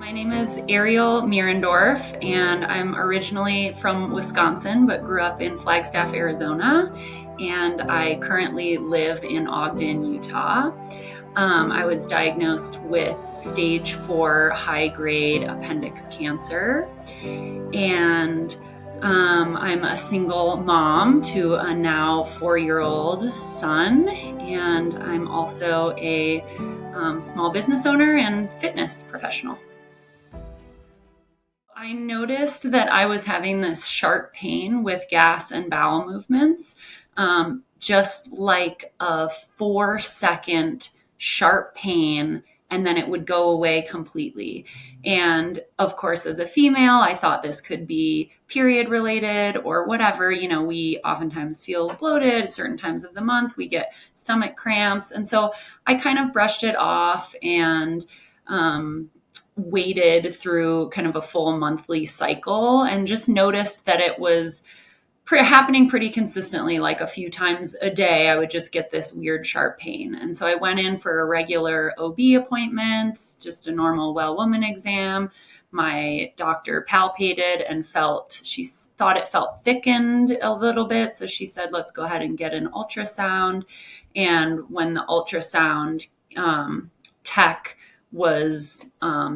My name is Ariel Mierendorff, and I'm originally from Wisconsin, but grew up in Flagstaff, Arizona, and I currently live in Ogden, Utah. I was diagnosed with stage 4 high-grade appendix cancer, and I'm a single mom to a now 4-year-old son, and I'm also a small business owner and fitness professional. I noticed that I was having this sharp pain with gas and bowel movements, just like a 4-second sharp pain, and then it would go away completely. And of course, as a female, I thought this could be period related or whatever. You know, we oftentimes feel bloated certain times of the month, we get stomach cramps. And so I kind of brushed it off and, waited through kind of a full monthly cycle and just noticed that it was happening pretty consistently. Like a few times a day, I would just get this weird sharp pain. And so I went in for a regular OB appointment, just a normal well woman exam. My doctor palpated and she thought it felt thickened a little bit. So she said, let's go ahead and get an ultrasound. And when the ultrasound tech was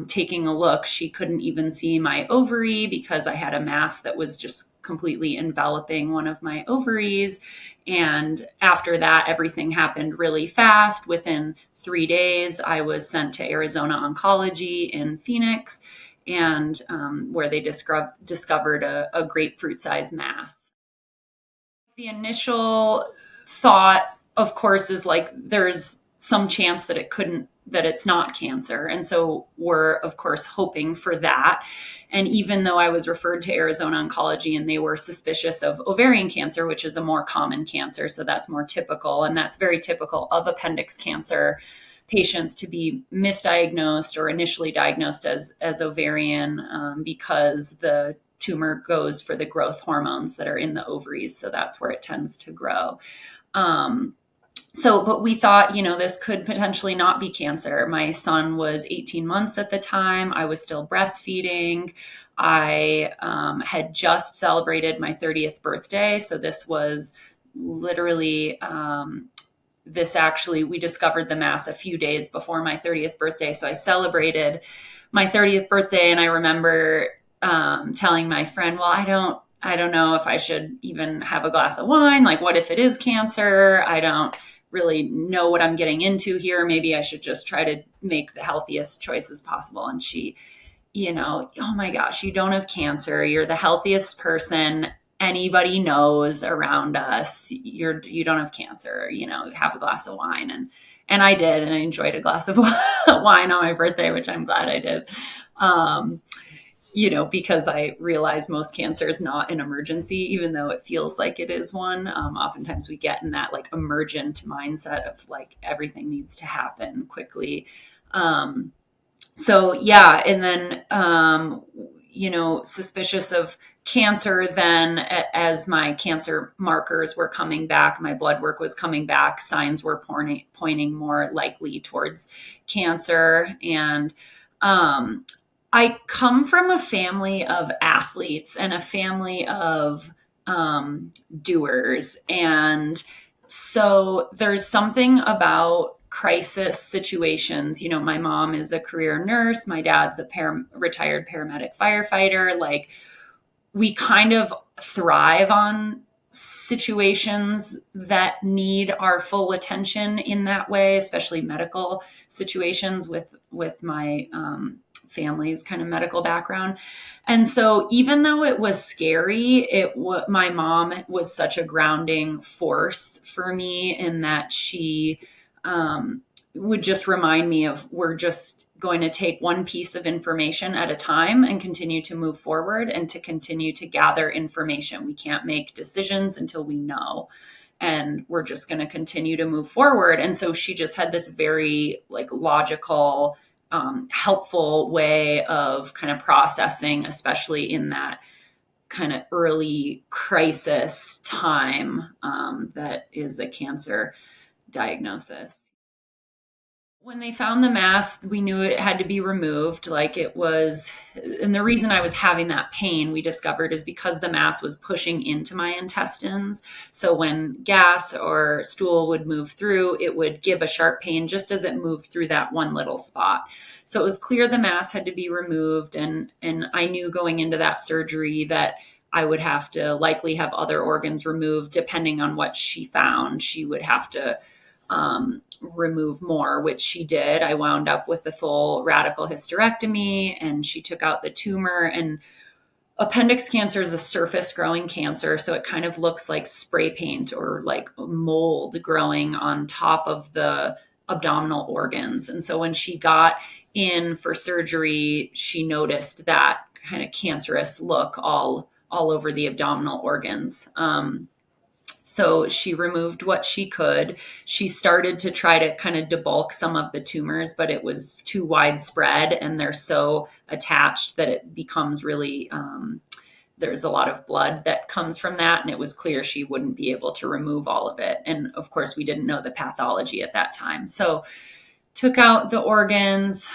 taking a look, she couldn't even see my ovary because I had a mass that was just completely enveloping one of my ovaries. And after that, everything happened really fast. Within 3 days, I was sent to Arizona Oncology in Phoenix, and where they discovered a grapefruit-sized mass. The initial thought, of course, is like there's some chance that it's not cancer. And so we're, of course, hoping for that. And even though I was referred to Arizona Oncology and they were suspicious of ovarian cancer, which is a more common cancer, so that's more typical, and that's very typical of appendix cancer patients to be misdiagnosed or initially diagnosed as ovarian, because the tumor goes for the growth hormones that are in the ovaries. So that's where it tends to grow. But we thought, this could potentially not be cancer. My son was 18 months at the time. I was still breastfeeding. I had just celebrated my 30th birthday. So this was literally, we discovered the mass a few days before my 30th birthday. So I celebrated my 30th birthday, and I remember telling my friend, well, I don't know if I should even have a glass of wine. Like, what if it is cancer? I don't really know what I'm getting into here. Maybe I should just try to make the healthiest choices possible. And she, oh my gosh, you don't have cancer. You're the healthiest person anybody knows around us. You don't have cancer, have a glass of wine. And I did, and I enjoyed a glass of wine on my birthday, which I'm glad I did. Because I realize most cancer is not an emergency, even though it feels like it is one. Oftentimes we get in that like emergent mindset of like everything needs to happen quickly. And then, suspicious of cancer, then as my cancer markers were coming back, my blood work was coming back, signs were pointing more likely towards cancer. And, I come from a family of athletes and a family of doers. And so there's something about crisis situations. My mom is a career nurse. My dad's a retired paramedic firefighter. Like, we kind of thrive on situations that need our full attention in that way, especially medical situations with my family's kind of medical background. And so even though it was scary, my mom was such a grounding force for me in that she would just remind me of, we're just going to take one piece of information at a time and continue to move forward and to continue to gather information. We can't make decisions until we know, and we're just going to continue to move forward. And so she just had this very like logical, helpful way of kind of processing, especially in that kind of early crisis time that is a cancer diagnosis. When they found the mass, we knew it had to be removed. Like it was, and the reason I was having that pain, we discovered, is because the mass was pushing into my intestines. So when gas or stool would move through, it would give a sharp pain just as it moved through that one little spot. So it was clear the mass had to be removed. And I knew going into that surgery that I would have to likely have other organs removed depending on what she found. She would have to remove more, which she did. I wound up with the full radical hysterectomy, and she took out the tumor. And appendix cancer is a surface growing cancer. So it kind of looks like spray paint or like mold growing on top of the abdominal organs. And so when she got in for surgery, she noticed that kind of cancerous look all over the abdominal organs. So she removed what she could. She started to try to kind of debulk some of the tumors, but it was too widespread and they're so attached that it becomes really, there's a lot of blood that comes from that. And it was clear she wouldn't be able to remove all of it. And of course, we didn't know the pathology at that time. So took out the organs,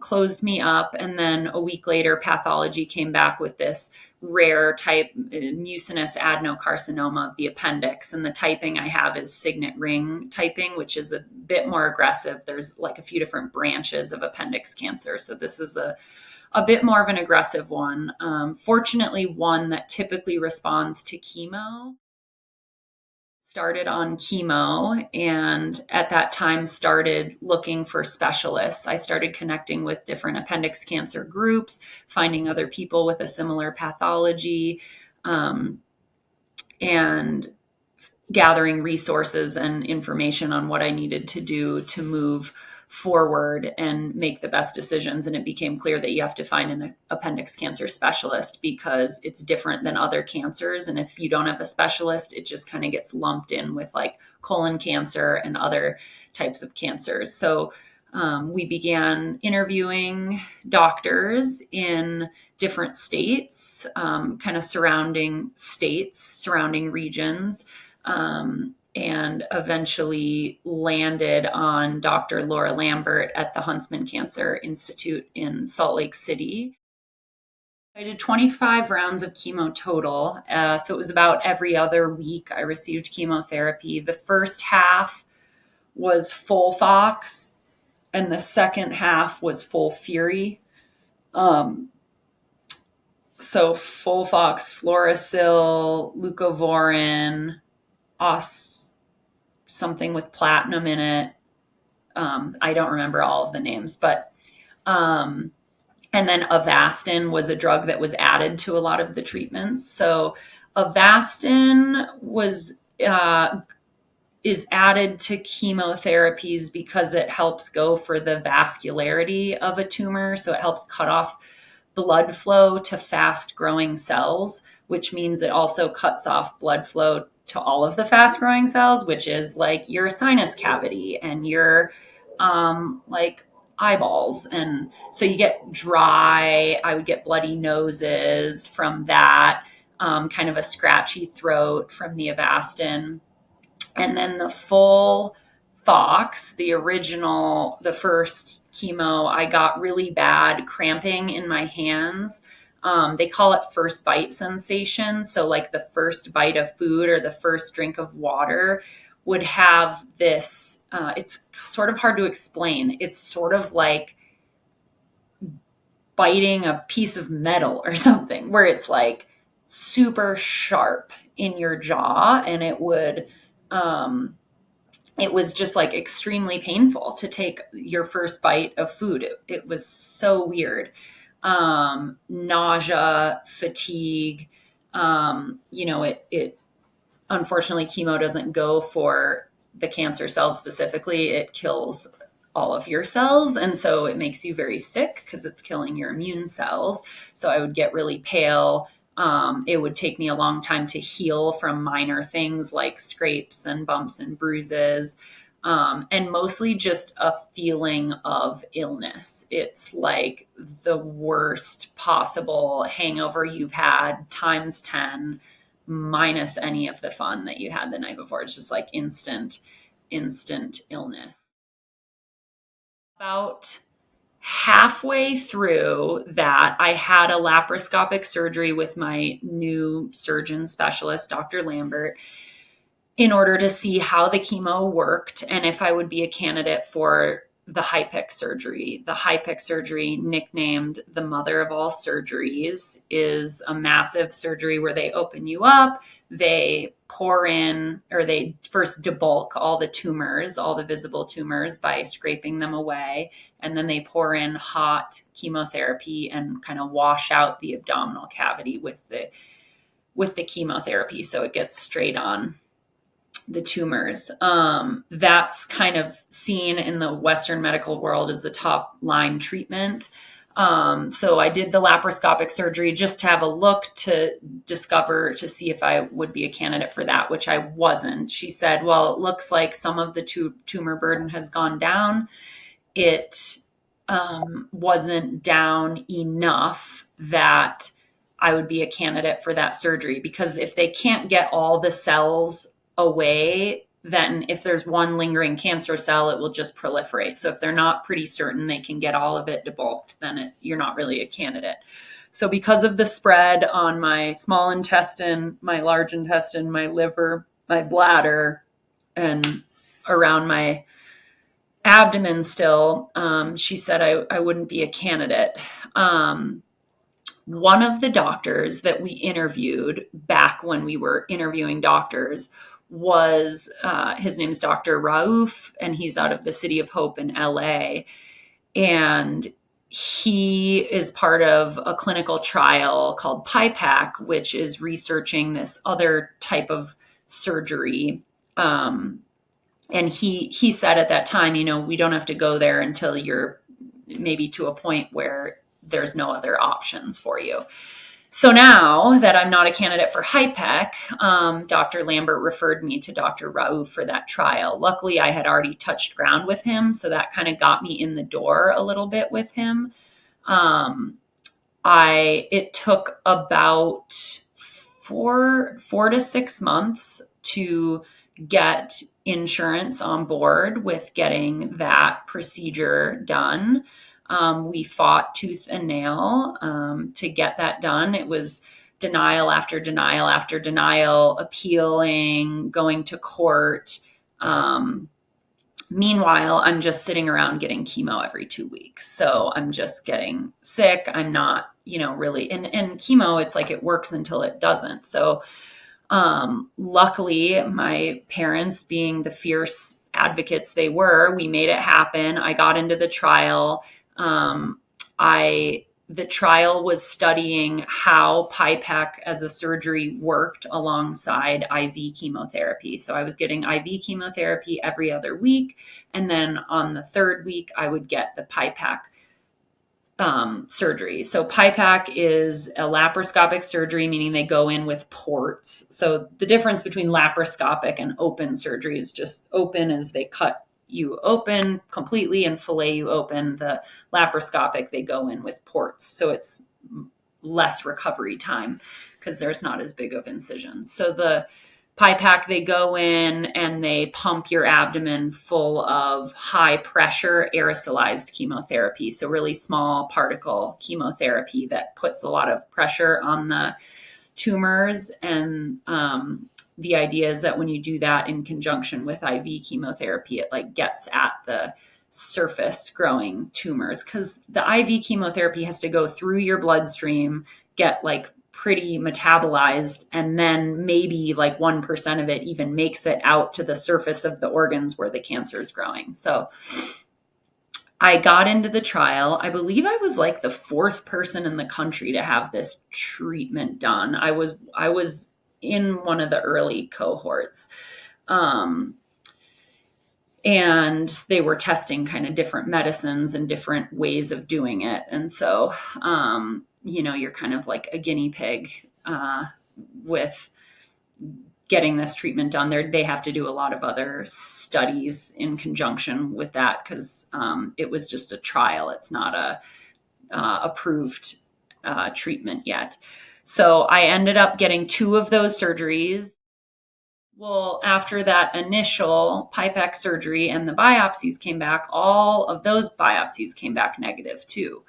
closed me up, and then a week later, pathology came back with this rare type mucinous adenocarcinoma of the appendix. And the typing I have is signet ring typing, which is a bit more aggressive. There's like a few different branches of appendix cancer. So this is a bit more of an aggressive one. Fortunately, one that typically responds to chemo. Started on chemo, and at that time started looking for specialists. I started connecting with different appendix cancer groups, finding other people with a similar pathology, and gathering resources and information on what I needed to do to move forward and make the best decisions. And it became clear that you have to find an appendix cancer specialist because it's different than other cancers. And if you don't have a specialist, it just kind of gets lumped in with like colon cancer and other types of cancers. So we began interviewing doctors in different states, kind of surrounding states, surrounding regions, and eventually landed on Dr. Laura Lambert at the Huntsman Cancer Institute in Salt Lake City. I did 25 rounds of chemo total. So it was about every other week I received chemotherapy. The first half was full Fox, and the second half was full Fury. So full Fox, fluorosil, leucovorin, something with platinum in it. I don't remember all of the names, but and then Avastin was a drug that was added to a lot of the treatments. So Avastin is added to chemotherapies because it helps go for the vascularity of a tumor. So it helps cut off blood flow to fast growing cells, which means it also cuts off blood flow to all of the fast growing cells, which is like your sinus cavity and your like eyeballs. And so you get dry, I would get bloody noses from that, kind of a scratchy throat from the Avastin. And then the full Fox, the original, the first chemo, I got really bad cramping in my hands. They call it first bite sensation. So, like the first bite of food or the first drink of water would have this. It's sort of hard to explain. It's sort of like biting a piece of metal or something, where it's like super sharp in your jaw, and it was just like extremely painful to take your first bite of food. It was so weird. Nausea, fatigue. It unfortunately, chemo doesn't go for the cancer cells specifically. It kills all of your cells. And so it makes you very sick because it's killing your immune cells. So I would get really pale. It would take me a long time to heal from minor things like scrapes and bumps and bruises, and mostly just a feeling of illness. It's like the worst possible hangover you've had times 10, minus any of the fun that you had the night before. It's just like instant illness. About halfway through that, I had a laparoscopic surgery with my new surgeon specialist, Dr. Lambert, in order to see how the chemo worked and if I would be a candidate for the HIPEC surgery. The HIPEC surgery, nicknamed the mother of all surgeries, is a massive surgery where they open you up, they pour in, or they first debulk all the tumors, all the visible tumors, by scraping them away, and then they pour in hot chemotherapy and kind of wash out the abdominal cavity with the chemotherapy, so it gets straight on the tumors. That's kind of seen in the Western medical world as the top line treatment. So I did the laparoscopic surgery just to have a look to see if I would be a candidate for that, which I wasn't. She said, well, it looks like some of the tumor burden has gone down. It wasn't down enough that I would be a candidate for that surgery, because if they can't get all the cells away, then if there's one lingering cancer cell, it will just proliferate. So if they're not pretty certain they can get all of it debulked, then you're not really a candidate. So because of the spread on my small intestine, my large intestine, my liver, my bladder, and around my abdomen still, she said I wouldn't be a candidate. One of the doctors that we interviewed back when we were interviewing doctors was, his name's Dr. Raouf, and he's out of the City of Hope in LA. And he is part of a clinical trial called PIPAC, which is researching this other type of surgery. And he said at that time, we don't have to go there until you're maybe to a point where there's no other options for you. So now that I'm not a candidate for HIPEC, Dr. Lambert referred me to Dr. Raouf for that trial. Luckily, I had already touched ground with him, so that kind of got me in the door a little bit with him. It took about four to 6 months to get insurance on board with getting that procedure done. We fought tooth and nail to get that done. It was denial after denial after denial, appealing, going to court. Meanwhile, I'm just sitting around getting chemo every 2 weeks. So I'm just getting sick. I'm not, really, and chemo, it's like it works until it doesn't. So luckily, my parents, being the fierce advocates they were, we made it happen. I got into the trial. The trial was studying how PIPAC as a surgery worked alongside IV chemotherapy. So I was getting IV chemotherapy every other week. And then on the third week, I would get the PIPAC surgery. So PIPAC is a laparoscopic surgery, meaning they go in with ports. So the difference between laparoscopic and open surgery is just open as they cut you open completely and fillet you open. The laparoscopic, they go in with ports. So it's less recovery time because there's not as big of incisions. So the PIPAC, they go in and they pump your abdomen full of high pressure aerosolized chemotherapy. So really small particle chemotherapy that puts a lot of pressure on the tumors. And the idea is that when you do that in conjunction with IV chemotherapy, it gets at the surface growing tumors, because the IV chemotherapy has to go through your bloodstream, get pretty metabolized, and then maybe 1% of it even makes it out to the surface of the organs where the cancer is growing. So I got into the trial. I believe I was the fourth person in the country to have this treatment done. I was in one of the early cohorts. And they were testing kind of different medicines and different ways of doing it. And so, you're kind of like a guinea pig with getting this treatment done. They have to do a lot of other studies in conjunction with that, because it was just a trial. It's not a approved treatment yet. So I ended up getting 2 of those surgeries. Well, after that initial PIPEC surgery and the biopsies came back, all of those biopsies came back negative too.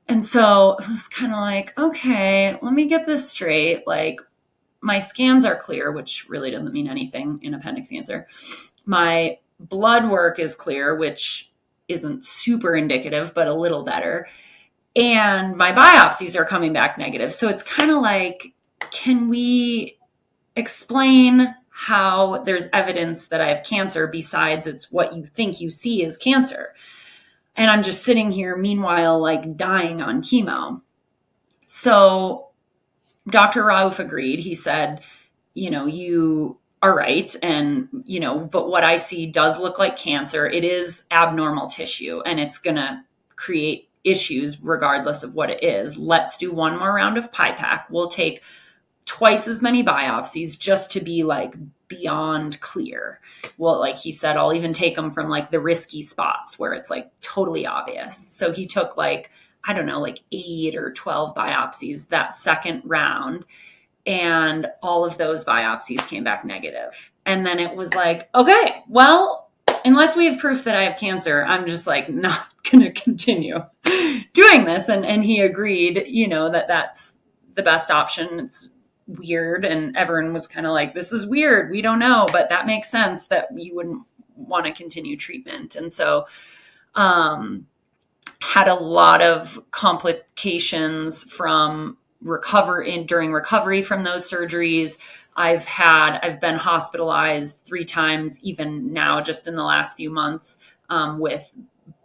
And so it was kind of like, okay, let me get this straight. Like, my scans are clear, which really doesn't mean anything in appendix cancer. My blood work is clear, which isn't super indicative, but a little better. And my biopsies are coming back negative. So it's kind of like, can we explain how there's evidence that I have cancer besides it's what you think you see is cancer? And I'm just sitting here, meanwhile, like dying on chemo. So Dr. Rauf agreed. He said, you are right. And, but what I see does look like cancer. It is abnormal tissue and it's going to create issues regardless of what it is. Let's do one more round of PIPAC. We'll take twice as many biopsies just to be like beyond clear. Well, like he said, I'll even take them from like the risky spots where it's like totally obvious. So he took like, I don't know, like 8 or 12 biopsies that second round. And all of those biopsies came back negative. And then it was like, okay, well, unless we have proof that I have cancer, I'm just like not going to continue doing this. And he agreed, that that's the best option. It's weird. And everyone was kind of like, this is weird. We don't know, but that makes sense that you wouldn't want to continue treatment. And so, had a lot of complications from during recovery from those surgeries. I've been hospitalized 3 times, even now, just in the last few months, with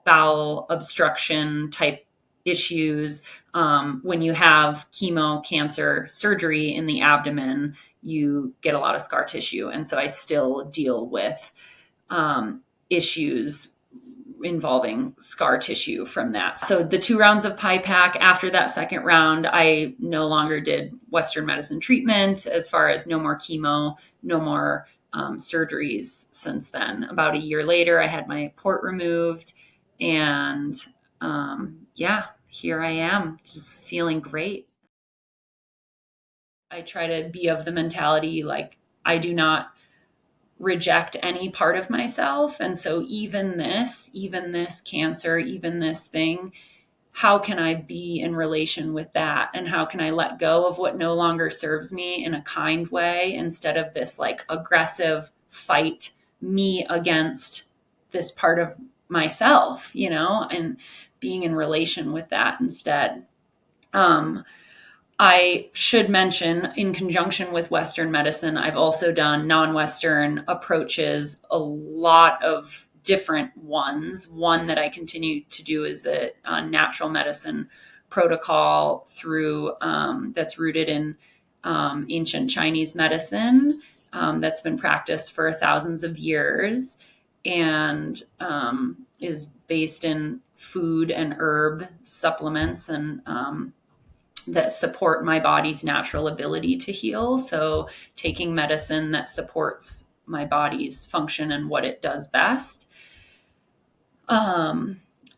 bowel obstruction type issues. When you have chemo cancer surgery in the abdomen, you get a lot of scar tissue. And so I still deal with issues involving scar tissue from that. So the 2 rounds of PIPAC, after that second round, I no longer did Western medicine treatment, as far as no more chemo, no more surgeries since then. About a year later, I had my port removed, and here I am, just feeling great. I try to be of the mentality, like, I do not reject any part of myself. And so even this cancer, even this thing, how can I be in relation with that? And how can I let go of what no longer serves me in a kind way, instead of this like aggressive fight me against this part of myself, and being in relation with that instead. I should mention, in conjunction with Western medicine, I've also done non-Western approaches, a lot of different ones. One that I continue to do is a natural medicine protocol that's rooted in ancient Chinese medicine, that's been practiced for thousands of years, and is based in food and herb supplements and that support my body's natural ability to heal. So taking medicine that supports my body's function and what it does best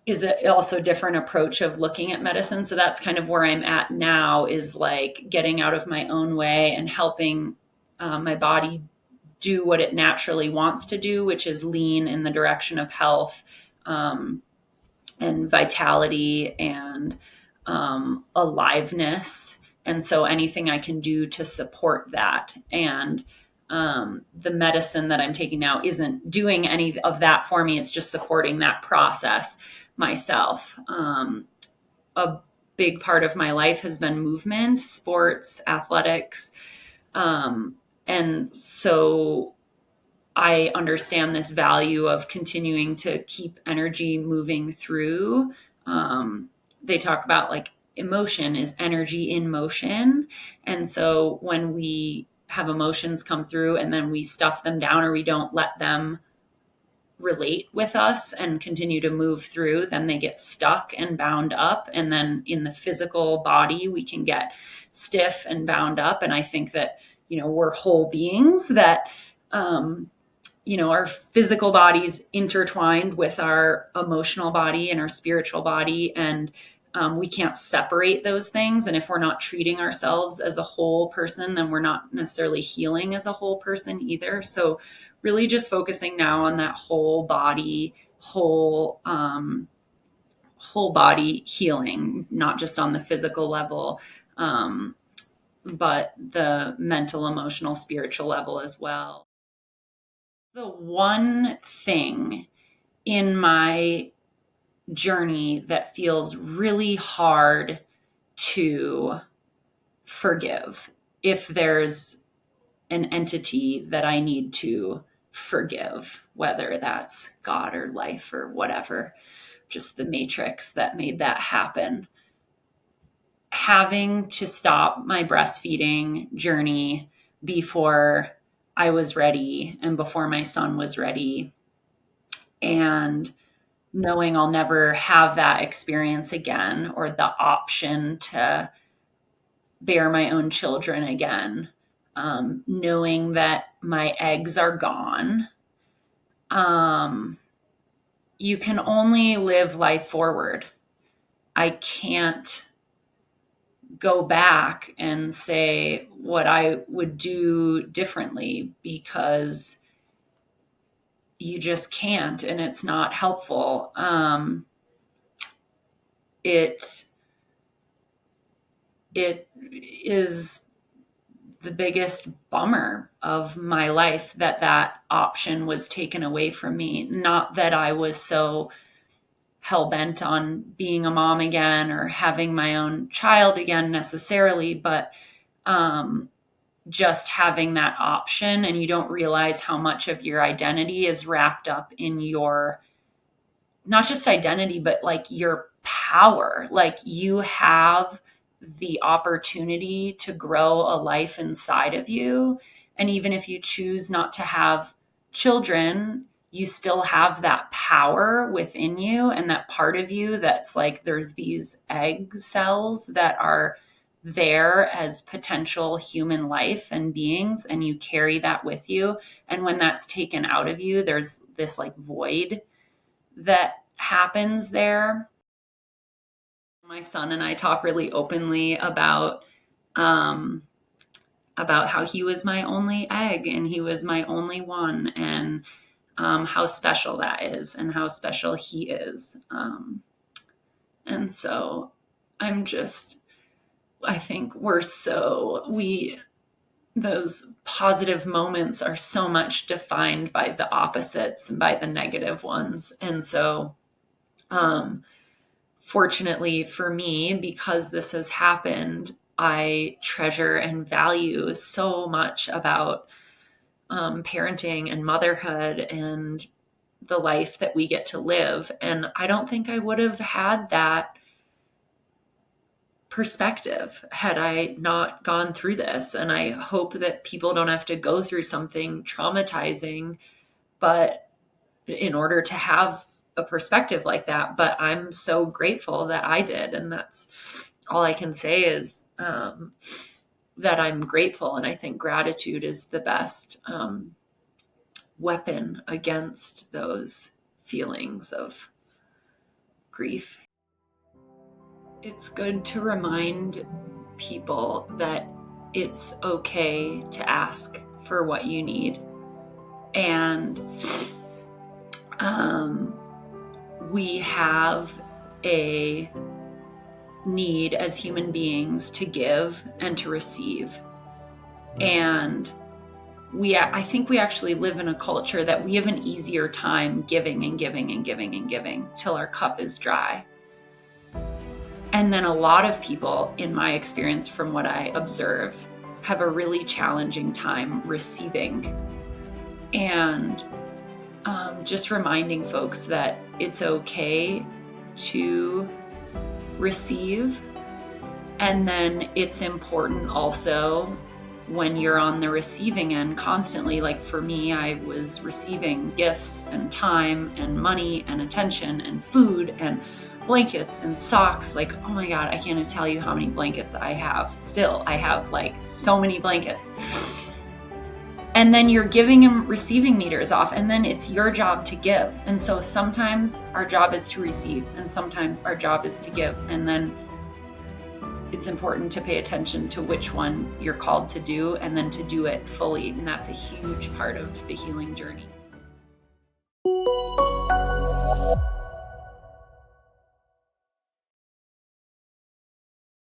is also a different approach of looking at medicine. So that's kind of where I'm at now, is like getting out of my own way and helping my body do what it naturally wants to do, which is lean in the direction of health and vitality and aliveness. And so anything I can do to support that. And the medicine that I'm taking now isn't doing any of that for me. It's just supporting that process myself. A big part of my life has been movement, sports, athletics. And so I understand this value of continuing to keep energy moving through. They talk about like emotion is energy in motion. And so when we have emotions come through and then we stuff them down, or we don't let them relate with us and continue to move through, then they get stuck and bound up. And then in the physical body, we can get stiff and bound up. And I think that, we're whole beings, that, our physical bodies intertwined with our emotional body and our spiritual body. And we can't separate those things. And if we're not treating ourselves as a whole person, then we're not necessarily healing as a whole person either. So really just focusing now on that whole body, whole body healing, not just on the physical level, but the mental, emotional, spiritual level as well. The one thing in my journey that feels really hard to forgive, if there's an entity that I need to forgive, whether that's God or life or whatever, just the matrix that made that happen. Having to stop my breastfeeding journey before I was ready and before my son was ready, and knowing I'll never have that experience again or the option to bear my own children again, knowing that my eggs are gone. You can only live life forward. I can't go back and say what I would do differently, because you just can't, and it's not helpful. It is the biggest bummer of my life that option was taken away from me. Not that I was so hell-bent on being a mom again or having my own child again necessarily, but just having that option, and you don't realize how much of your identity is wrapped up in your, not just identity, but like your power. Like you have the opportunity to grow a life inside of you. And even if you choose not to have children, you still have that power within you, and that part of you that's like, there's these egg cells that are there as potential human life and beings, and you carry that with you. And when that's taken out of you, there's this like void that happens there. My son and I talk really openly about how he was my only egg and he was my only one, and how special that is and how special he is. And so I think those positive moments are so much defined by the opposites and by the negative ones. And so, fortunately for me, because this has happened, I treasure and value so much about parenting and motherhood and the life that we get to live. And I don't think I would have had that perspective had I not gone through this. And I hope that people don't have to go through something traumatizing, but in order to have a perspective like that. But I'm so grateful that I did. And that's all I can say is that I'm grateful. And I think gratitude is the best weapon against those feelings of grief. It's good to remind people that it's okay to ask for what you need. And we have a need as human beings to give and to receive. And I think we actually live in a culture that we have an easier time giving and giving and giving and giving till our cup is dry. And then a lot of people, in my experience from what I observe, have a really challenging time receiving. And just reminding folks that it's okay to receive. And then it's important also when you're on the receiving end constantly. Like for me, I was receiving gifts and time and money and attention and food and blankets and socks. Like, oh my God, I can't even tell you how many blankets I have. Still, I have like so many blankets. And then you're giving and receiving meters off, and then it's your job to give. And so sometimes our job is to receive, and sometimes our job is to give. And then it's important to pay attention to which one you're called to do, and then to do it fully. And that's a huge part of the healing journey.